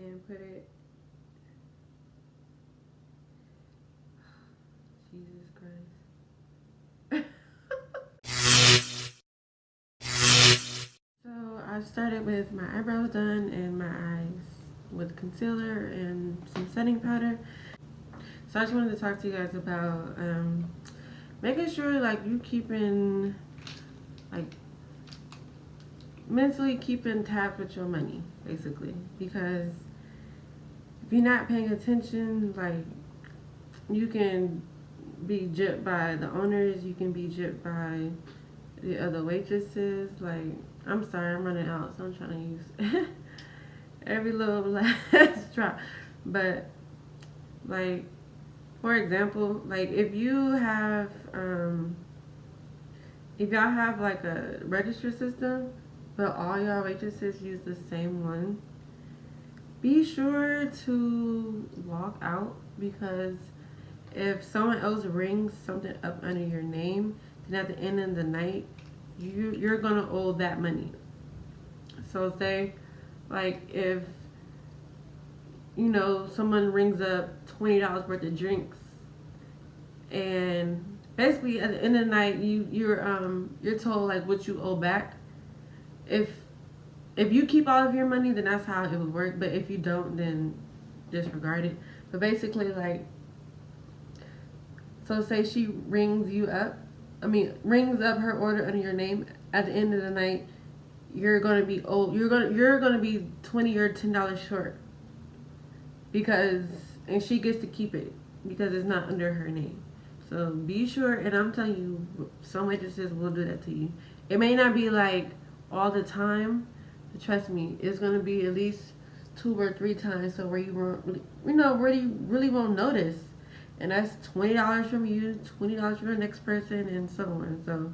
and put it. Jesus Christ. So I started with my eyebrows done and my eyes with concealer and some setting powder. So I just wanted to talk to you guys about making sure like you keeping like mentally keeping tabs with your money, basically, because if you're not paying attention, like you can be gypped by the owners, you can be gypped by the other waitresses. Like, I'm sorry, I'm running out, so I'm trying to use every little last drop. But like, for example, like if y'all have like a register system, but all y'all waitresses use the same one, be sure to log out, because if someone else rings something up under your name, then at the end of the night, you're gonna owe that money. So say, like if someone rings up $20 worth of drinks, and basically at the end of the night, you're told like what you owe back. If you keep all of your money, then that's how it would work. But if you don't, then disregard it. But basically, like, so say she rings up her order under your name. At the end of the night, you're gonna be old. You're gonna be $20 or $10 short, because and she gets to keep it because it's not under her name. So be sure, and I'm telling you, some waitresses will do that to you. It may not be like all the time, but trust me, it's gonna be at least 2 or 3 times. So where you won't really, where you really won't notice, and that's $20 from you, $20 from the next person, and so on. So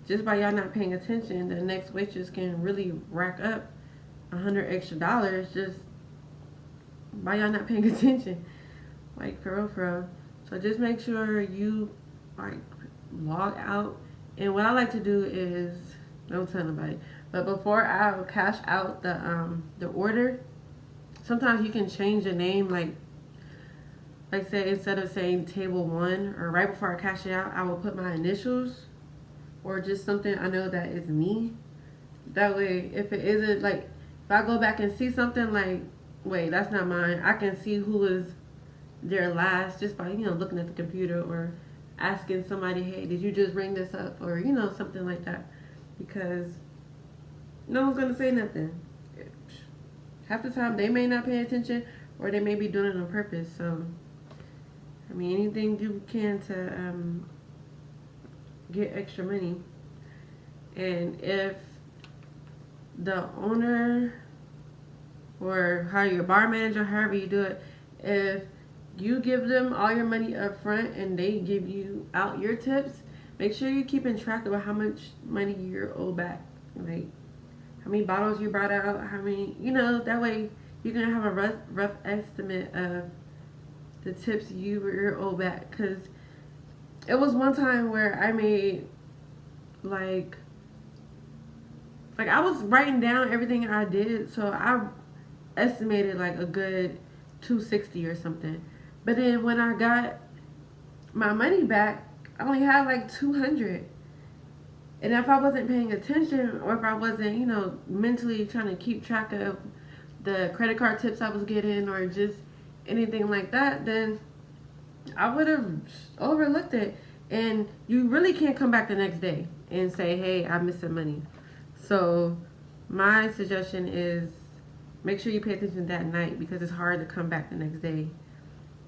just by y'all not paying attention, the next waitress can really rack up $100 extra just by y'all not paying attention. Like, for real, for real. So just make sure you like log out. And what I like to do is, don't tell nobody, but before I cash out the order, sometimes you can change the name. Like say, instead of saying table 1, or right before I cash it out, I will put my initials or just something I know that is me. That way, if it isn't, like, if I go back and see something like, wait, that's not mine, I can see who was there last just by, looking at the computer, or asking somebody, hey, did you just ring this up? Or, something like that. Because no one's going to say nothing. Half the time, they may not pay attention, or they may be doing it on purpose. So, I mean, anything you can to get extra money. And if the owner, or how your bar manager, however you do it, if you give them all your money up front and they give you out your tips, make sure you're keeping track of how much money you're owed back. Like, how many bottles you brought out, how many, that way you're going to have a rough estimate of the tips you're owed back. Because it was one time where I made, like I was writing down everything I did, so I estimated like a good 260 or something. But then when I got my money back, I only had like 200. And if I wasn't paying attention, or if I wasn't, mentally trying to keep track of the credit card tips I was getting, or just anything like that, then I would have overlooked it. And you really can't come back the next day and say, hey, I'm missing money. So my suggestion is, make sure you pay attention that night, because it's hard to come back the next day,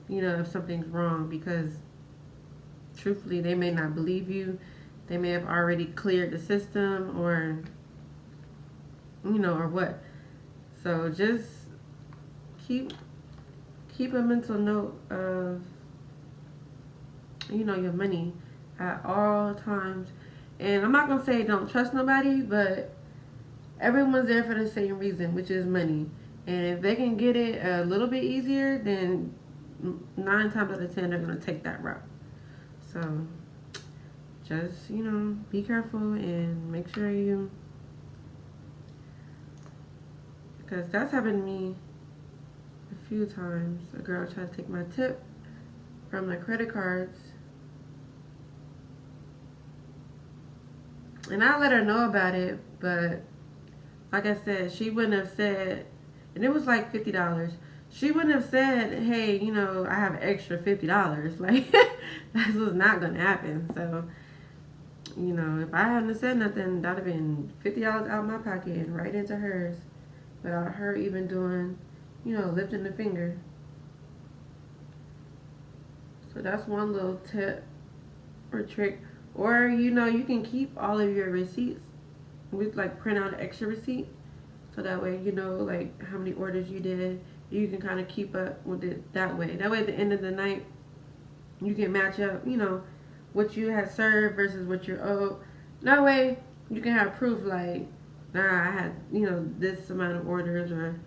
if something's wrong, because truthfully, they may not believe you. They may have already cleared the system, or, or what. So just keep a mental note of, your money at all times. And I'm not going to say don't trust nobody, but everyone's there for the same reason, which is money. And if they can get it a little bit easier, then 9 times out of 10, they're going to take that route. So just, be careful and make sure because that's happened to me few times a girl tried to take my tip from my credit cards. And I let her know about it, but like I said, she wouldn't have said, and it was like $50. She wouldn't have said, hey, you know, I have extra $50. Like, that's what's not going to happen. So, you know, if I hadn't said nothing, that would have been $50 out of my pocket and right into hers without her even doing, you know, lifting the finger. So that's one little tip or trick. Or, you know, you can keep all of your receipts with, like, print out an extra receipt. So that way, you know, like, how many orders you did. You can kind of keep up with it that way. That way, at the end of the night, you can match up, you know, what you had served versus what you're owed. That way, you can have proof, like, nah, I had, you know, this amount of orders or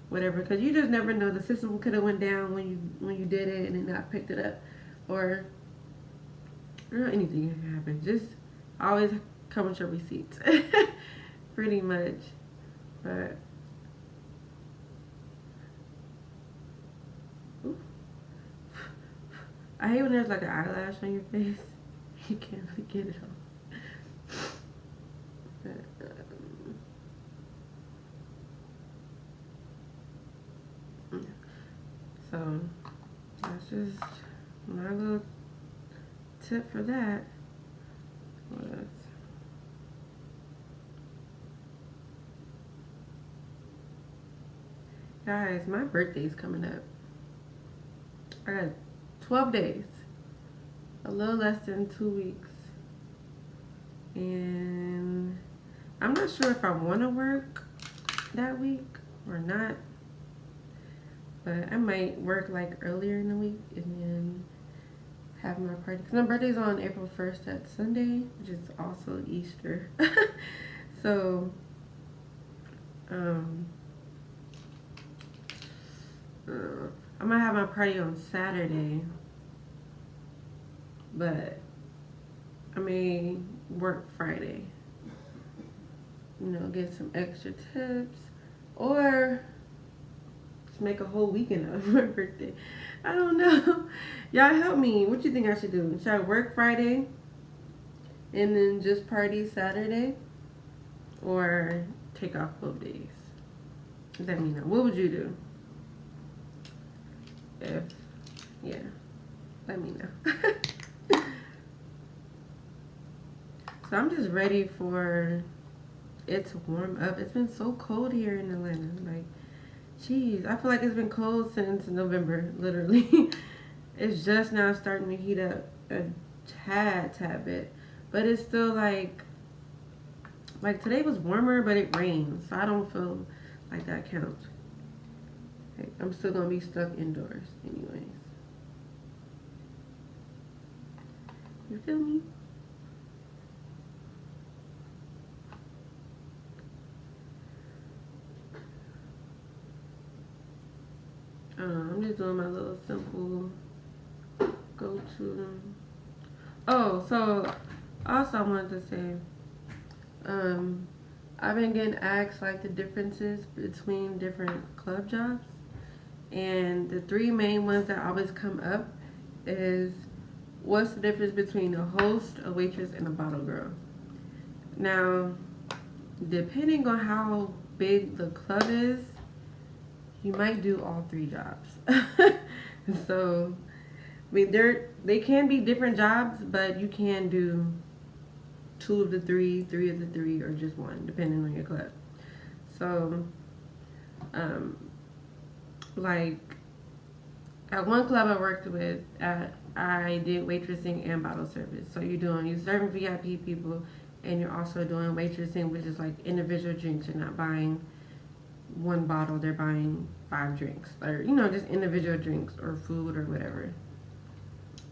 whatever. Because you just never know. The system could have went down when you did it and then not picked it up. Or anything can happen. Just always come with your receipts. Pretty much. But ooh. I hate when there's like an eyelash on your face. You can't really get it off. But, so that's just my little tip for that. Was guys, my birthday's coming up. I got 12 days, a little less than 2 weeks, and I'm not sure if I want to work that week or not, but I might work like earlier in the week and then have my party. Because my birthday's on April 1st, that's Sunday, which is also Easter. So, I might have my party on Saturday, but I may work Friday. You know, get some extra tips, or just make a whole weekend of my birthday. I don't know. Y'all help me. What you think I should do? Should I work Friday and then just party Saturday, or take off both days? Let me know. What would you do? If, yeah, let me know. So I'm just ready for it to warm up. It's been so cold here in Atlanta. Like, jeez, I feel like it's been cold since November, literally. It's just now starting to heat up a tad bit. But it's still like today was warmer, but it rained. So I don't feel like that counts. I'm still going to be stuck indoors anyways. You feel me? I'm just doing my little simple go-to. Oh, so also I wanted to say, I've been getting asked like the differences between different club jobs. And the three main ones that always come up is, what's the difference between a host, a waitress, and a bottle girl? Now, depending on how big the club is, you might do all three jobs. So, I mean, they can be different jobs, but you can do two of the three of the three, or just one, depending on your club. So, like at one club I worked with, I did waitressing and bottle service. So you're serving VIP people, and you're also doing waitressing, which is like individual drinks. You're not buying one bottle, they're buying 5 drinks, or you know, just individual drinks or food or whatever.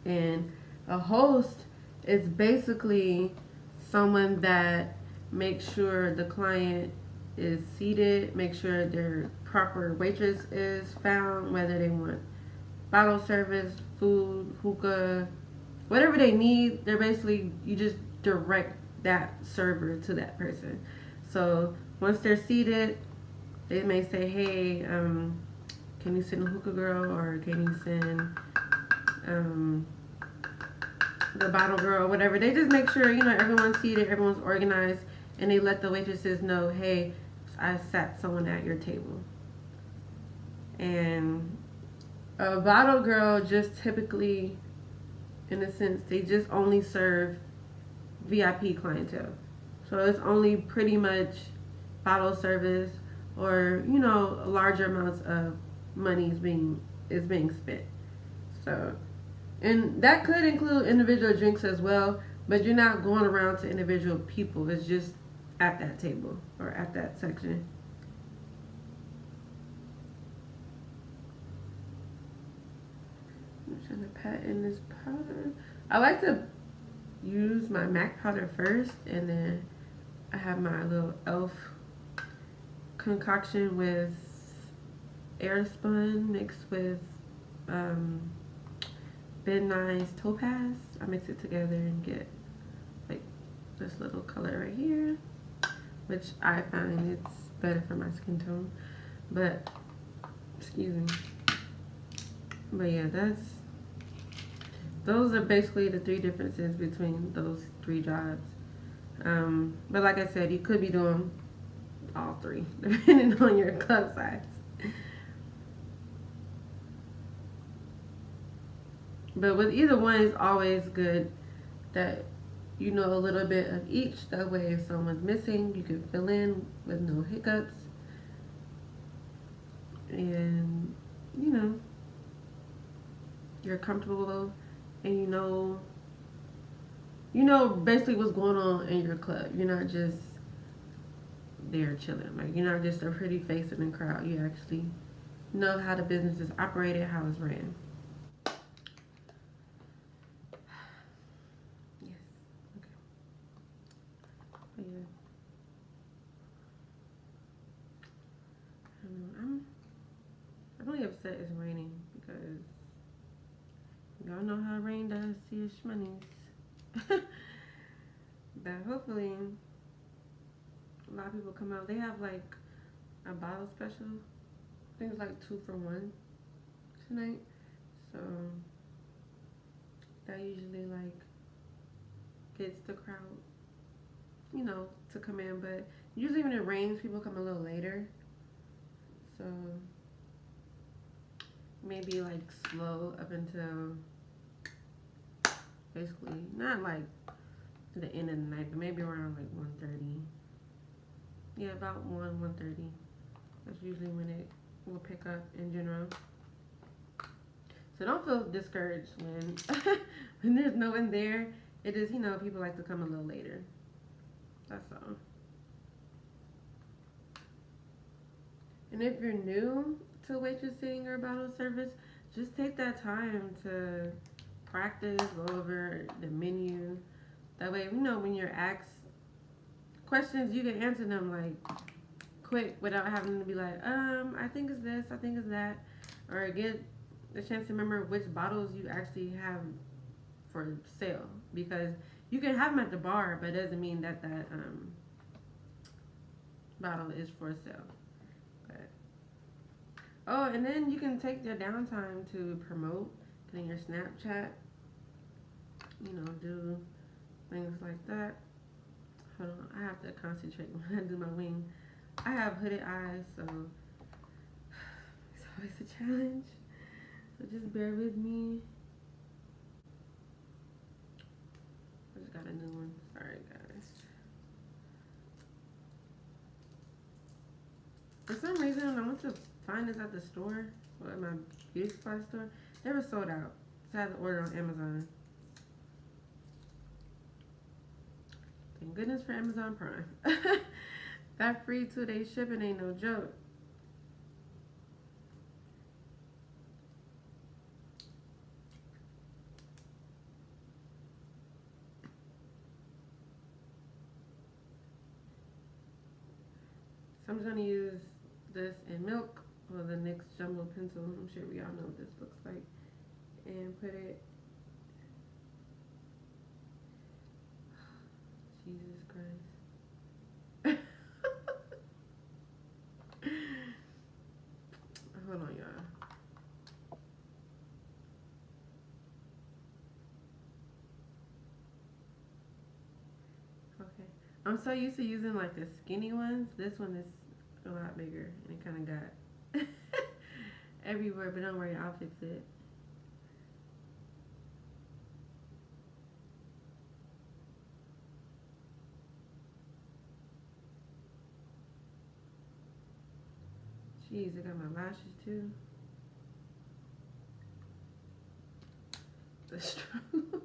And a host is basically someone that makes sure the client is seated, make sure their proper waitress is found, whether they want bottle service, food, hookah, whatever they need. They're basically, you just direct that server to that person. So once they're seated, they may say, hey, Can you send a hookah girl, or can you send um, the bottle girl, or whatever? They just make sure, everyone's seated, everyone's organized, and they let the waitresses know, hey, I sat someone at your table. And a bottle girl just typically, in a sense, they just only serve VIP clientele. So it's only pretty much bottle service, or larger amounts of money is being spent. So, and that could include individual drinks as well, but you're not going around to individual people. It's just at that table or at that section. I'm trying to pat in this powder. I like to use my MAC powder first, and then I have my little e.l.f. concoction with air spun mixed with um, Ben Nye's Topaz. I mix it together and get like this little color right here, which I find it's better for my skin tone. But excuse me. But yeah, those are basically the three differences between those three jobs. But like I said, you could be doing all three depending on your club size. But with either one, it's always good that you know a little bit of each. That way, if someone's missing, you can fill in with no hiccups. And, you know, you're comfortable, and you know basically what's going on in your club. You're not just there chilling. Like, you're not just a pretty face in the crowd. You actually know how the business is operated, how it's ran. Yes. Okay. But yeah. I don't know. I'm really upset it's raining because y'all know how rain does to your shmoney's. But hopefully a lot of people come out. They have like a bottle special. I think it's like 2 for 1 tonight. So that usually like gets the crowd, to come in. But usually when it rains, people come a little later. So maybe like slow up until basically not like the end of the night, but maybe around like 1:30. Yeah, about 1:30. That's usually when it will pick up in general. So don't feel discouraged when when there's no one there. It is, people like to come a little later. That's all. And if you're new to waitressing or bottle service, just take that time to practice, go over the menu. That way, when you're asked questions, you can answer them like quick without having to be like, I think it's this, I think it's that, or get the chance to remember which bottles you actually have for sale, because you can have them at the bar, but it doesn't mean that bottle is for sale. But, oh, and then you can take your downtime to promote in your Snapchat. Do things like that. Hold on, I have to concentrate when I do my wing. I have hooded eyes, so it's always a challenge. So just bear with me. I just got a new one. Sorry, guys. For some reason, I went to find this at the store, or at my beauty supply store. They were sold out, so I had to order on Amazon. Thank goodness for Amazon Prime. That free 2-day shipping ain't no joke. So I'm just gonna use this in milk, or the NYX Jumbo Pencil. I'm sure we all know what this looks like. And put it. Jesus Christ. Hold on, y'all. Okay. I'm so used to using like the skinny ones. This one is a lot bigger and it kind of got everywhere, but don't worry, I'll fix it. Jeez, I got my lashes too. That's true.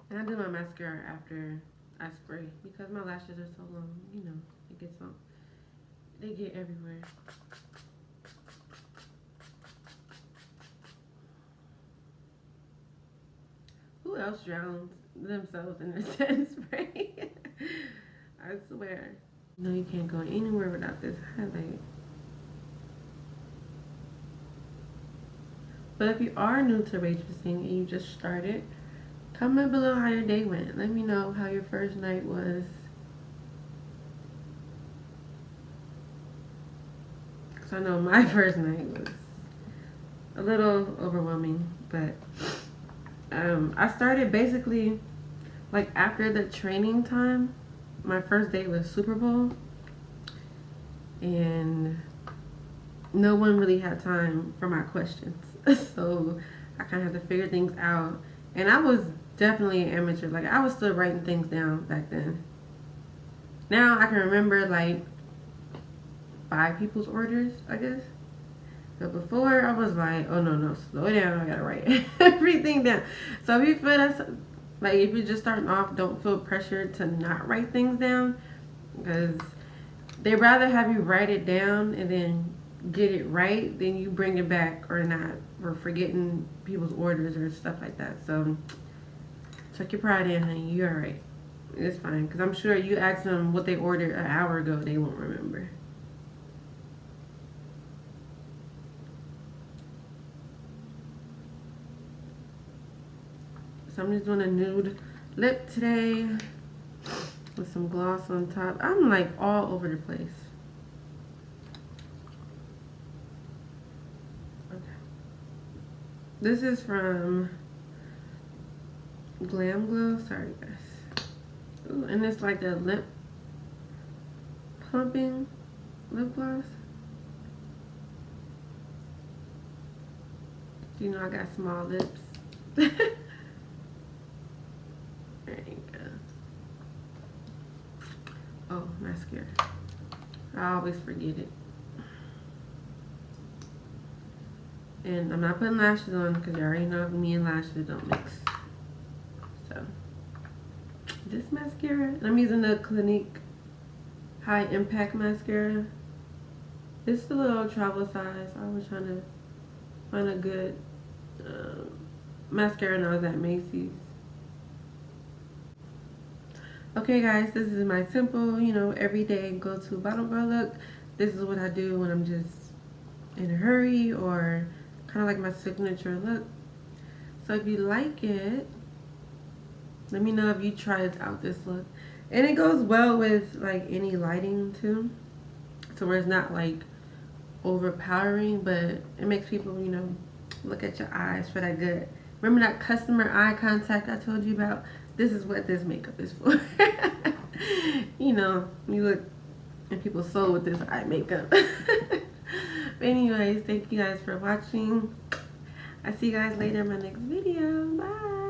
And I do my mascara after I spray because my lashes are so long. You know, it gets on. They get everywhere. Who else drowns themselves in their setting spray? I swear. No, you can't go anywhere without this highlight. But if you are new to waitressing and you just started, comment below how your day went. Let me know how your first night was. Because I know my first night was a little overwhelming, but I started basically like after the training time. My first day was Super Bowl, and no one really had time for my questions. So I kind of had to figure things out. And I was definitely an amateur. Like, I was still writing things down back then. Now I can remember like 5 people's orders, I guess. But before I was like, oh no, slow down. I gotta write everything down. So if you feel that's like, if you're just starting off, don't feel pressured to not write things down, because they'd rather have you write it down and then get it right than you bring it back or not, or forgetting people's orders or stuff like that. So tuck your pride in, honey. You're alright. It's fine, because I'm sure you asked them what they ordered an hour ago, they won't remember. So I'm just doing a nude lip today with some gloss on top. I'm like all over the place. Okay. This is from Glam Glow. Sorry, guys. Ooh, and it's like a lip plumping lip gloss. You know I got small lips. There you go. Oh, mascara. I always forget it. And I'm not putting lashes on because you already know me and lashes don't mix. So, this mascara. I'm using the Clinique High Impact Mascara. It's a little travel size. I was trying to find a good mascara when I was at Macy's. Okay guys, this is my simple, everyday go-to bottle girl look. This is what I do when I'm just in a hurry, or kind of like my signature look. So if you like it, let me know if you tried out this look. And it goes well with like any lighting too. So where it's not like overpowering, but it makes people, look at your eyes for that good. Remember that customer eye contact I told you about? This is what this makeup is for. You look in people's soul with this eye makeup. But anyways, thank you guys for watching. I'll see you guys later in my next video. Bye.